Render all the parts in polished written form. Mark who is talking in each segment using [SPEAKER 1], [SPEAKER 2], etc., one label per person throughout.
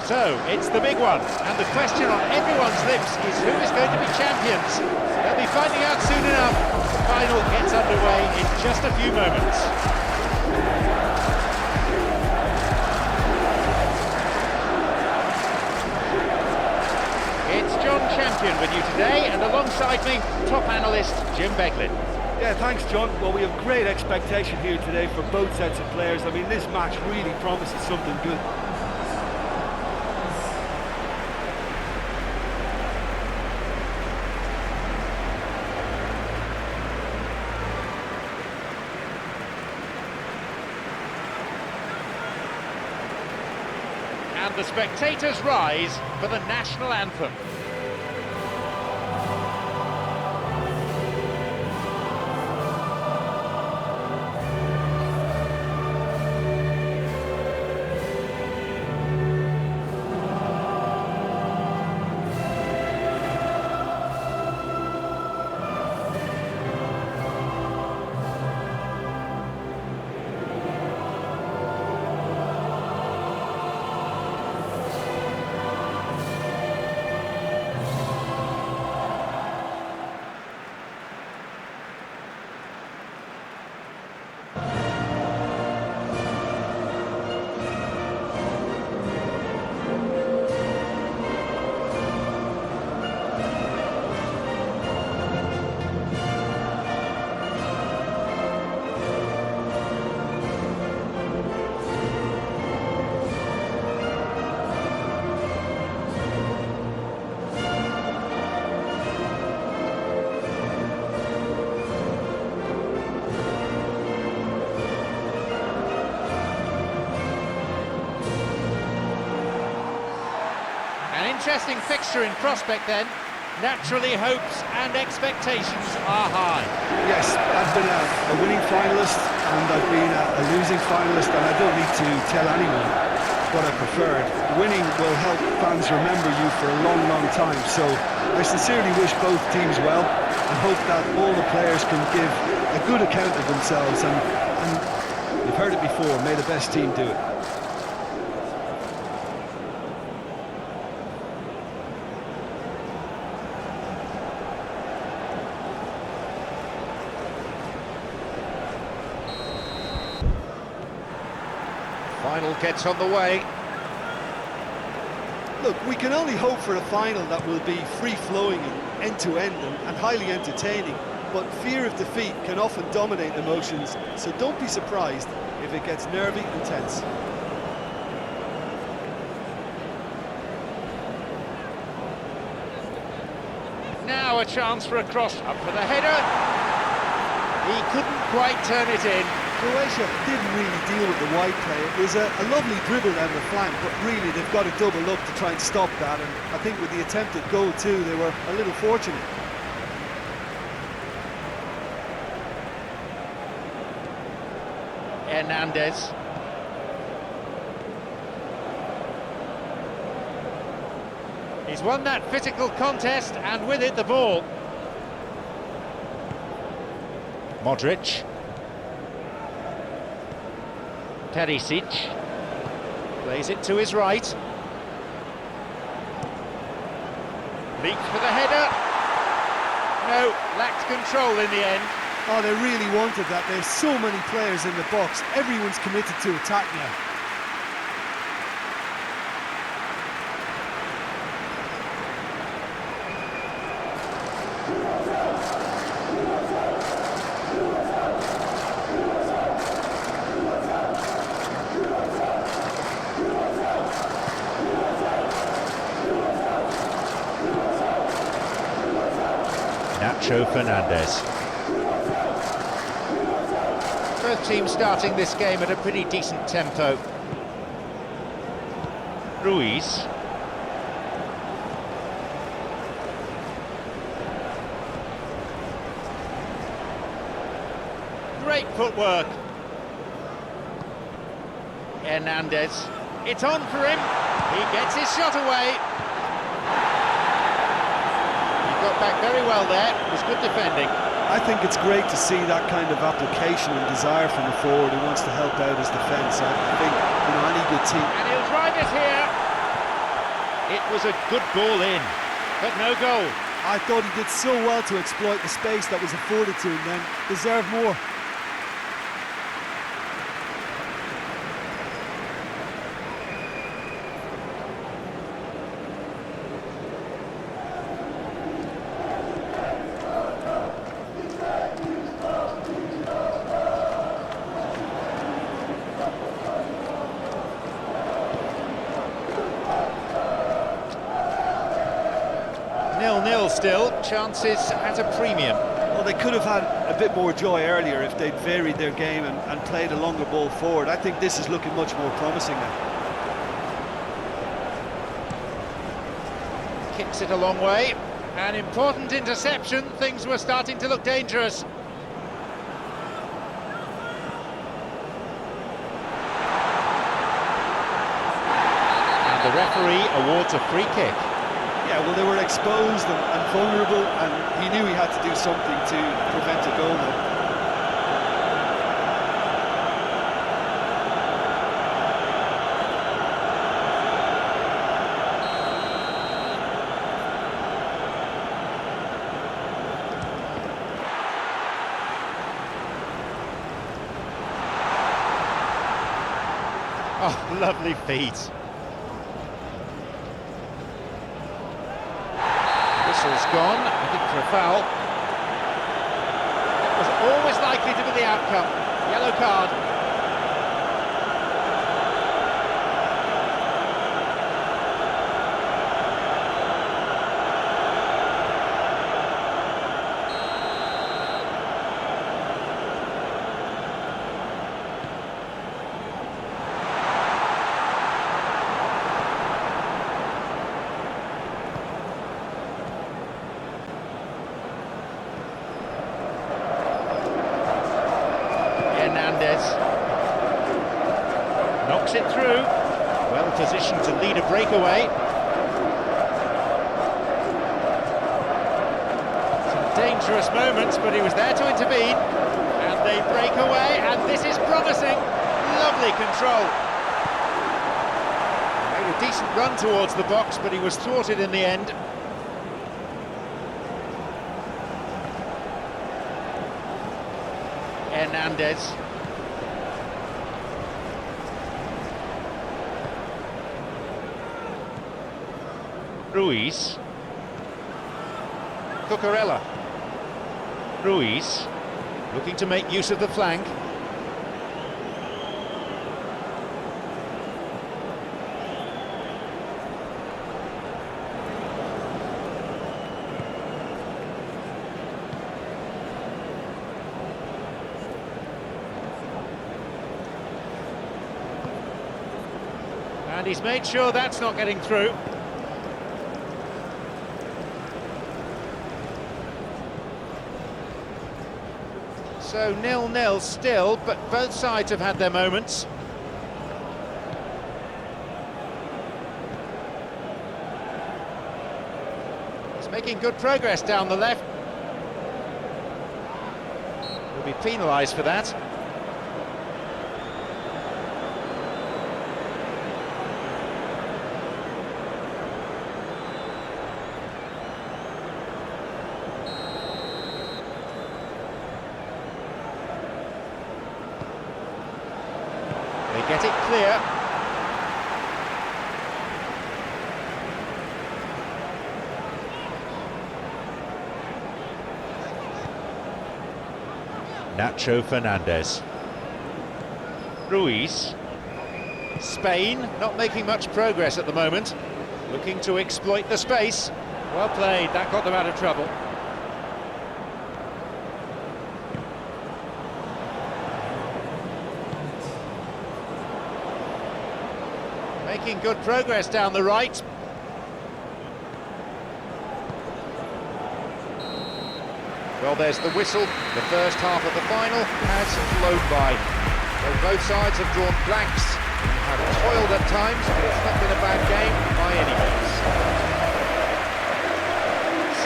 [SPEAKER 1] So, it's the big one, and the question on everyone's lips is who is going to be champions? They'll be finding out soon enough. The final gets underway in just a few moments. It's John Champion with you today, and alongside me, top analyst Jim Beglin.
[SPEAKER 2] Yeah, thanks, John. Well, we have great expectation here today for both sets of players. I mean, this match really promises something good.
[SPEAKER 1] And the spectators rise for the national anthem. Interesting fixture in prospect then. Naturally, hopes and expectations are high.
[SPEAKER 2] Yes, I've been a winning finalist and I've been a losing finalist, and I don't need to tell anyone what I preferred. Winning will help fans remember you for a long, long time, so I sincerely wish both teams well and hope that all the players can give a good account of themselves, and you've heard it before, may the best team do it.
[SPEAKER 1] Final gets on the way.
[SPEAKER 3] Look, we can only hope for a final that will be free-flowing and end-to-end and highly entertaining, but fear of defeat can often dominate emotions, so don't be surprised if it gets nervy and tense.
[SPEAKER 1] Now a chance for a cross, up for the header. He couldn't quite turn it in.
[SPEAKER 3] Croatia didn't really deal with the wide play. It was a lovely dribble down the flank, but really they've got to double up to try and stop that, and I think with the attempted goal too, they were a little fortunate.
[SPEAKER 1] Hernandez. He's won that physical contest, and with it the ball. Modric. Perisic plays it to his right. Leaps for the header. No, lacked control in the end.
[SPEAKER 3] Oh, they really wanted that. There's so many players in the box. Everyone's committed to attack now.
[SPEAKER 1] Nacho Fernandez. Both teams starting this game at a pretty decent tempo. Ruiz. Great footwork. Hernandez. It's on for him. He gets his shot away. Got back very well there. It was good defending.
[SPEAKER 3] I think it's great to see that kind of application and desire from the forward who wants to help out his defence. I think, you know, any good team.
[SPEAKER 1] And he'll drive it here. It was a good ball in, but no goal.
[SPEAKER 3] I thought he did so well to exploit the space that was afforded to him then. Deserved more.
[SPEAKER 1] Nil-nil still, chances at a premium.
[SPEAKER 3] Well, they could have had a bit more joy earlier if they'd varied their game and played a longer ball forward. I think this is looking much more promising now.
[SPEAKER 1] Kicks it a long way. An important interception, things were starting to look dangerous. And the referee awards a free kick.
[SPEAKER 3] Yeah, well, they were exposed and vulnerable, and he knew he had to do something to prevent a goal then.
[SPEAKER 1] Oh, lovely feet. Whistle's gone, I think for a foul. It was always likely to be the outcome. Yellow card. Knocks it through, well positioned to lead a breakaway. Some dangerous moments, but he was there to intervene, and they break away, and this is promising. Lovely control. Made a decent run towards the box, but he was thwarted in the end. Hernandez. Ruiz. Cucurella. Ruiz, looking to make use of the flank. And he's made sure that's not getting through. So 0-0 still, but both sides have had their moments. He's making good progress down the left. He'll be penalised for that. They get it clear. Nacho Fernandez. Ruiz. Spain not making much progress at the moment. Looking to exploit the space. Well played, that got them out of trouble. Making good progress down the right. Well, there's the whistle. The first half of the final has flown by. So both sides have drawn blanks and have toiled at times, but it's not been a bad game by any means.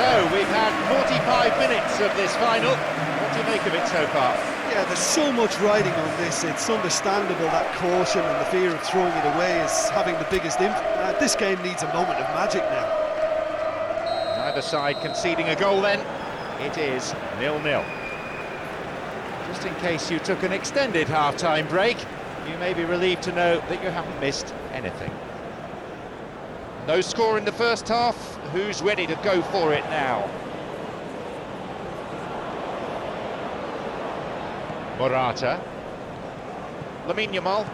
[SPEAKER 1] So we've had 45 minutes of this final. What do you make of it so far?
[SPEAKER 3] Yeah, there's so much riding on this. It's understandable that caution and the fear of throwing it away is having the biggest impact. This game needs a moment of magic now.
[SPEAKER 1] Neither side conceding a goal then. It is 0-0. Just in case you took an extended half-time break, you may be relieved to know that you haven't missed anything. No score in the first half. Who's ready to go for it now? Morata. Lamine Yamal.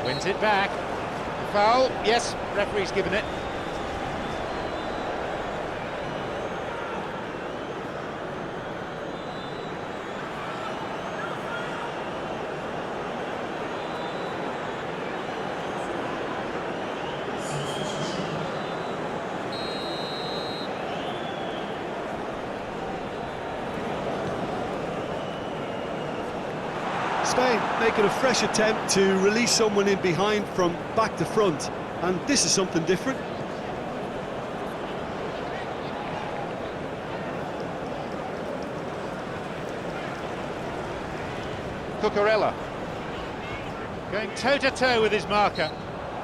[SPEAKER 1] Wins it back. Foul. Yes, referee's given it.
[SPEAKER 3] Spain making a fresh attempt to release someone in behind from back to front, and this is something different.
[SPEAKER 1] Cucurella going toe-to-toe with his marker.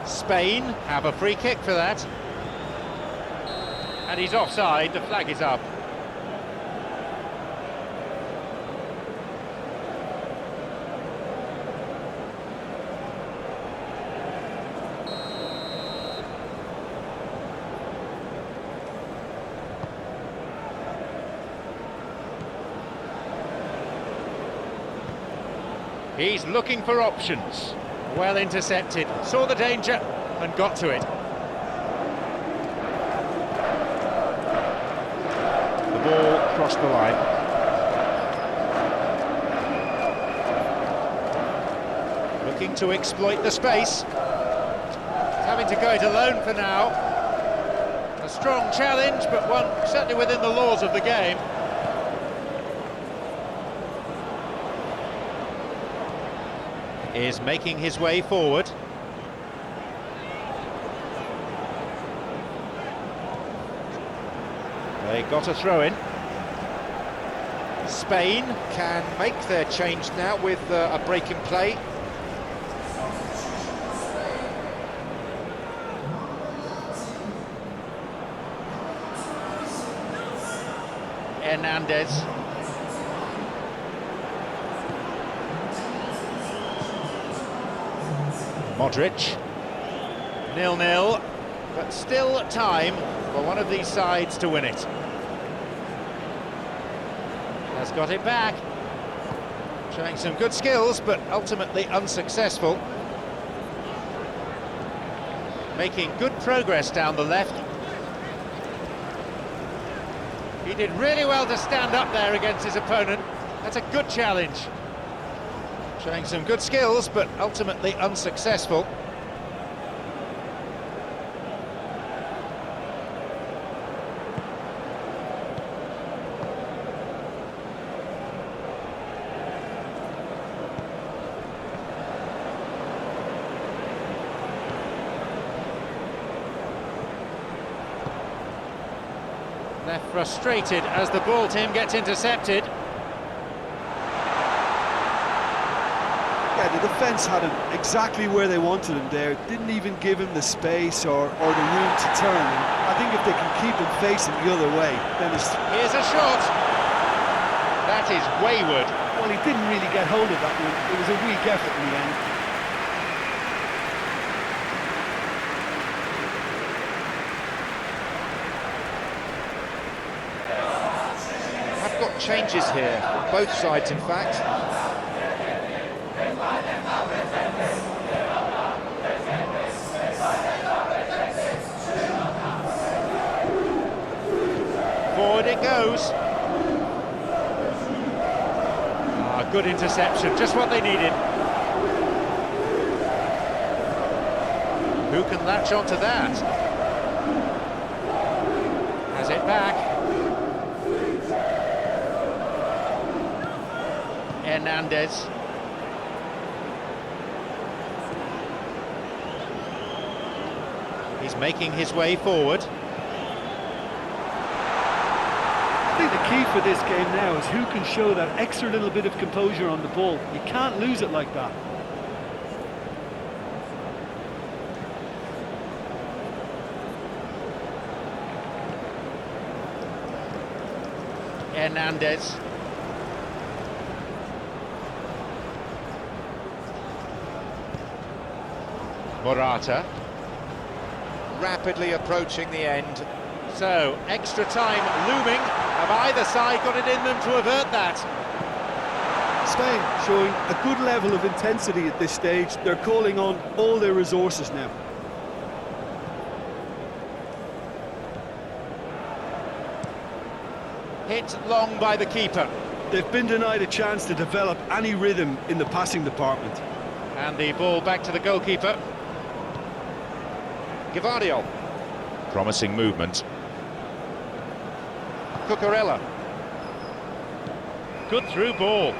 [SPEAKER 1] Spain have a free kick for that. And he's offside, the flag is up. He's looking for options. Well intercepted, saw the danger and got to it. The ball crossed the line. Looking to exploit the space. He's having to go it alone for now. A strong challenge, but one certainly within the laws of the game. Is making his way forward. They got a throw-in. Spain can make their change now with a break in play. Hernandez. Modric. 0-0, but still time for one of these sides to win it. Has got it back. Showing some good skills, but ultimately unsuccessful. Making good progress down the left. He did really well to stand up there against his opponent. That's a good challenge. Showing some good skills, but ultimately unsuccessful. Left frustrated as the ball team gets intercepted.
[SPEAKER 3] Yeah, the defence had him exactly where they wanted him there. Didn't even give him the space or the room to turn. And I think if they can keep him facing the other way, then it's...
[SPEAKER 1] Here's a shot. That is wayward.
[SPEAKER 3] Well, he didn't really get hold of that one. It was a weak effort in the end.
[SPEAKER 1] I've got changes here, both sides in fact. Forward it goes. Ah, good interception, just what they needed. Who can latch onto that? Has it back. Hernandez. He's He's making his way forward.
[SPEAKER 3] I think the key for this game now is who can show that extra little bit of composure on the ball. You can't lose it like that.
[SPEAKER 1] Hernandez. Morata. Rapidly approaching the end. So, extra time looming. Have either side got it in them to avert that?
[SPEAKER 3] Spain showing a good level of intensity at this stage. They're calling on all their resources now.
[SPEAKER 1] Hit long by the keeper.
[SPEAKER 2] They've been denied a chance to develop any rhythm in the passing department.
[SPEAKER 1] And the ball back to the goalkeeper. Gavardio. Promising movement. Cucurella. Good through ball.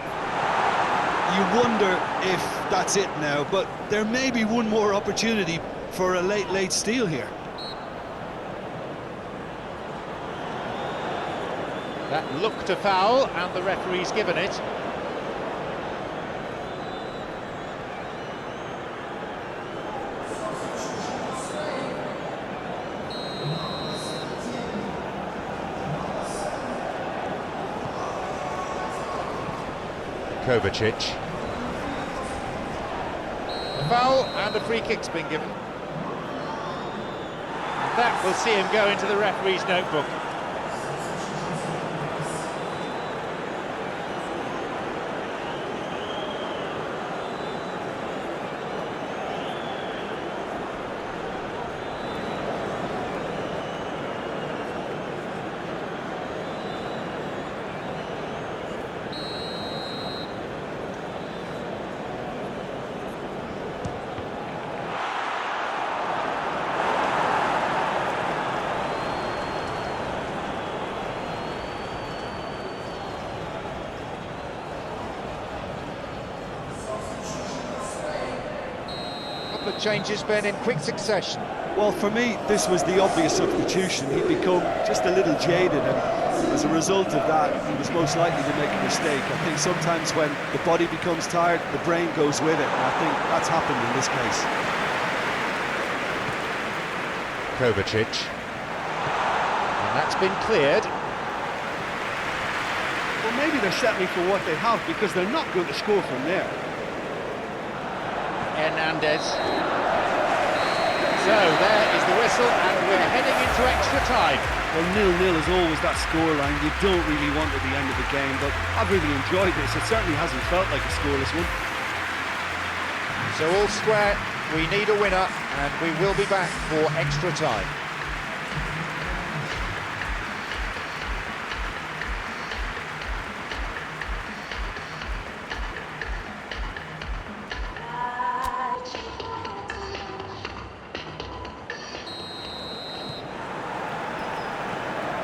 [SPEAKER 3] You wonder if that's it now, but there may be one more opportunity for a late steal here.
[SPEAKER 1] That looked a foul, and the referee's given it. Kovacic. A foul, and a free kick's been given. And that will see him go into the referee's notebook. The changes been in quick succession.
[SPEAKER 3] Well, for me, this was the obvious substitution. He'd become just a little jaded, and as a result of that, he was most likely to make a mistake. I think sometimes when the body becomes tired, the brain goes with it, and I think that's happened in this case.
[SPEAKER 1] Kovacic. And that's been cleared.
[SPEAKER 2] Well, maybe they're settling for what they have because they're not going to score from there.
[SPEAKER 1] Hernandez. So there is the whistle, and we're heading into extra time.
[SPEAKER 2] Well, 0-0 is always that scoreline you don't really want at the end of the game, but I've really enjoyed this. It certainly hasn't felt like a scoreless one.
[SPEAKER 1] So all square, we need a winner, and we will be back for extra time.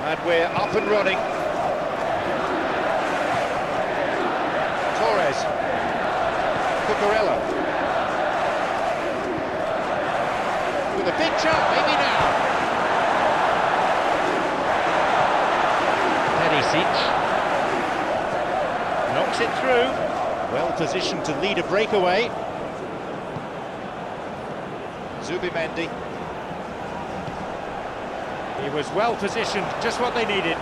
[SPEAKER 1] And we're up and running. Torres. Cucurella. With a big chance, maybe now. Perisic. Knocks it through. Well positioned to lead a breakaway. Zubimendi. He was well positioned, just what they needed.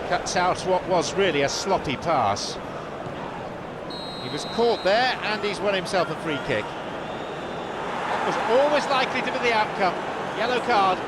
[SPEAKER 1] Cuts out what was really a sloppy pass. He was caught there, and he's won himself a free kick. That was always likely to be the outcome. Yellow card.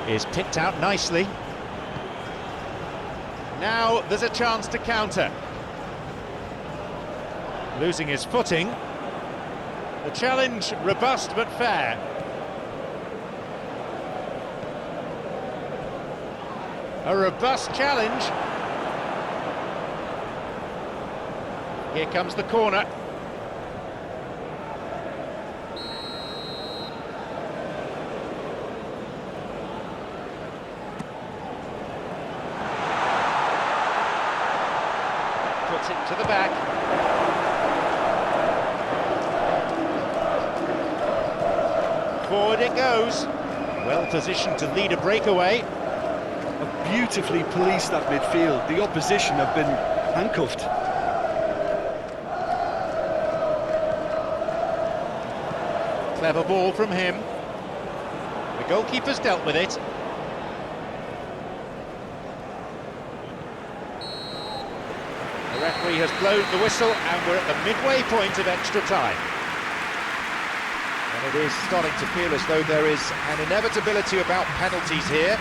[SPEAKER 1] Is picked out nicely. Now there's a chance to counter. Losing his footing. The challenge robust but fair. A robust challenge. Here comes the corner. Puts it to the back. Forward it goes. Well positioned to lead a breakaway.
[SPEAKER 2] Beautifully policed at midfield. The opposition have been handcuffed.
[SPEAKER 1] Clever ball from him. The goalkeeper's dealt with it. The referee has blown the whistle and we're at the midway point of extra time. And it is starting to feel as though there is an inevitability about penalties here.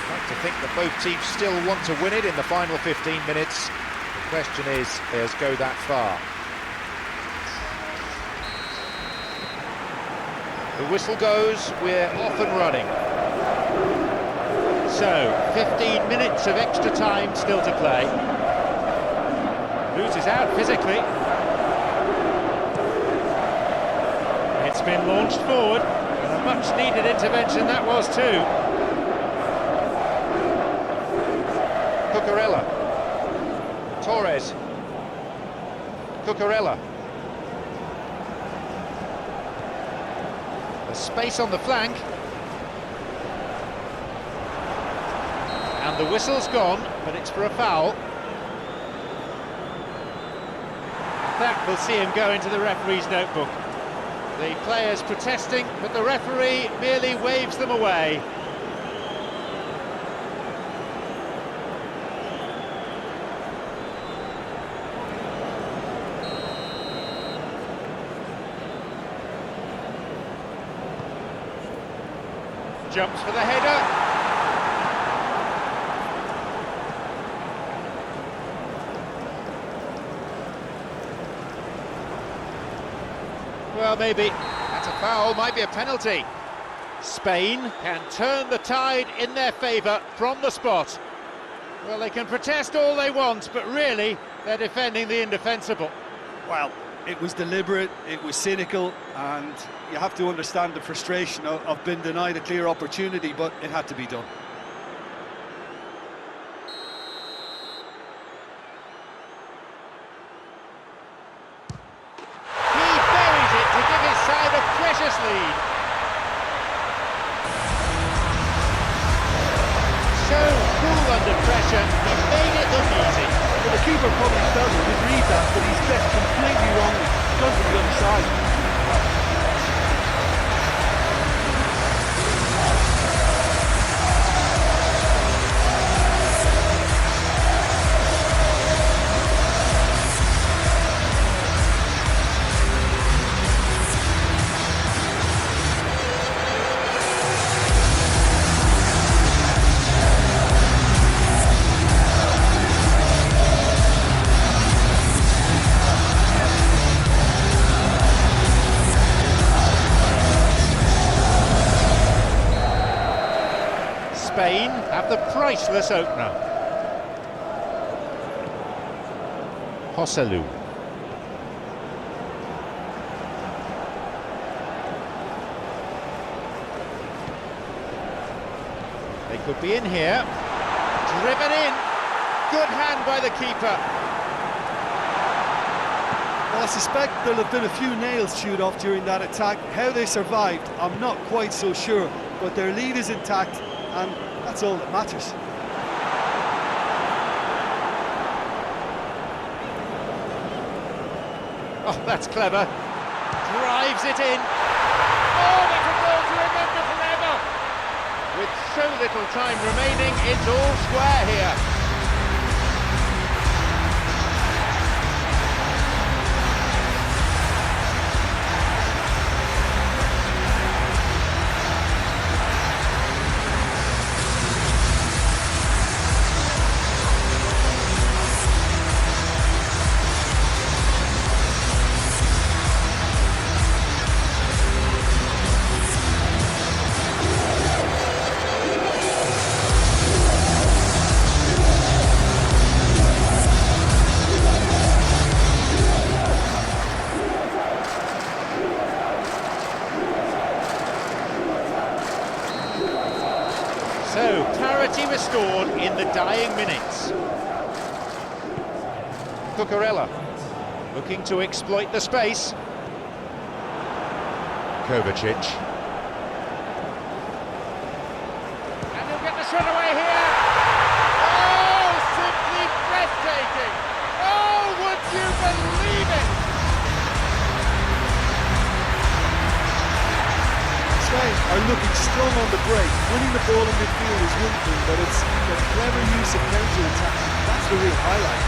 [SPEAKER 1] I'd like to think that both teams still want to win it in the final 15 minutes. The question is, does go that far? The whistle goes, we're off and running. So, 15 minutes of extra time still to play. Loses out physically. It's been launched forward, and a much-needed intervention that was too. Cucurella. Torres. Cucurella. There's space on the flank. And the whistle's gone, but it's for a foul. That will see him go into the referee's notebook. The players protesting, but the referee merely waves them away. Jumps for the header. Well, maybe that's a foul, might be a penalty. Spain can turn the tide in their favour from the spot. Well, they can protest all they want, but really, they're defending the indefensible.
[SPEAKER 2] Well, it was deliberate, it was cynical, and you have to understand the frustration of being denied a clear opportunity, but it had to be done.
[SPEAKER 1] Lead. So cool under pressure, he made it look easy.
[SPEAKER 2] Well, the keeper probably felt he could read that, but he's guessed completely wrong. He's gone to the other side.
[SPEAKER 1] Spain have the priceless opener. Joselu. They could be in here. Driven in. Good hand by the keeper.
[SPEAKER 3] Well, I suspect there'll have been a few nails chewed off during that attack. How they survived, I'm not quite so sure, but their lead is intact, and that's all that matters.
[SPEAKER 1] Oh, that's clever. Drives it in. Oh, that's a goal to remember forever. With so little time remaining, it's all square here. Cucurella looking to exploit the space. Kovacic. And he'll get the shot away here. Oh, simply breathtaking. Oh, would you believe it?
[SPEAKER 3] Spain are looking strong on the break. Winning the ball in midfield is one thing, but it's the clever use of counter-attack. That's the real highlight.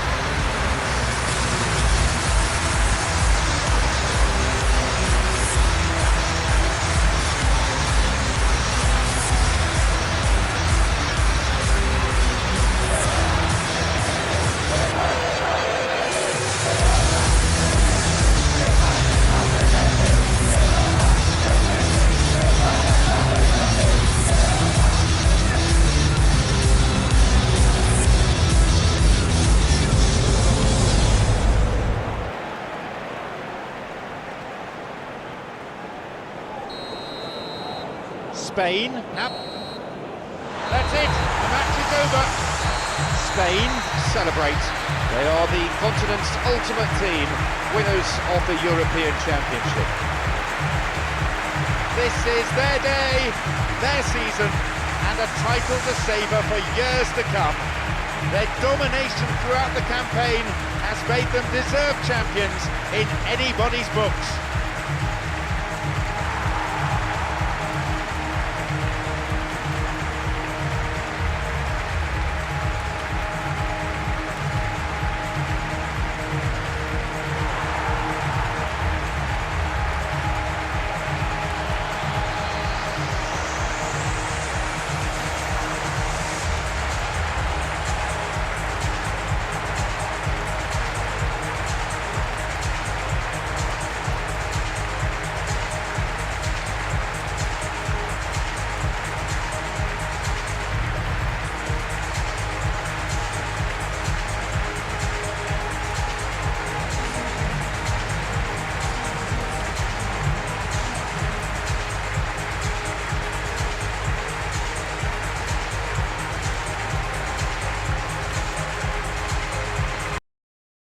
[SPEAKER 1] Spain. Now, that's it. The match is over. Spain celebrate. They are the continent's ultimate team, winners of the European Championship. This is their day, their season, and a title to savour for years to come. Their domination throughout the campaign has made them deserved champions in anybody's books.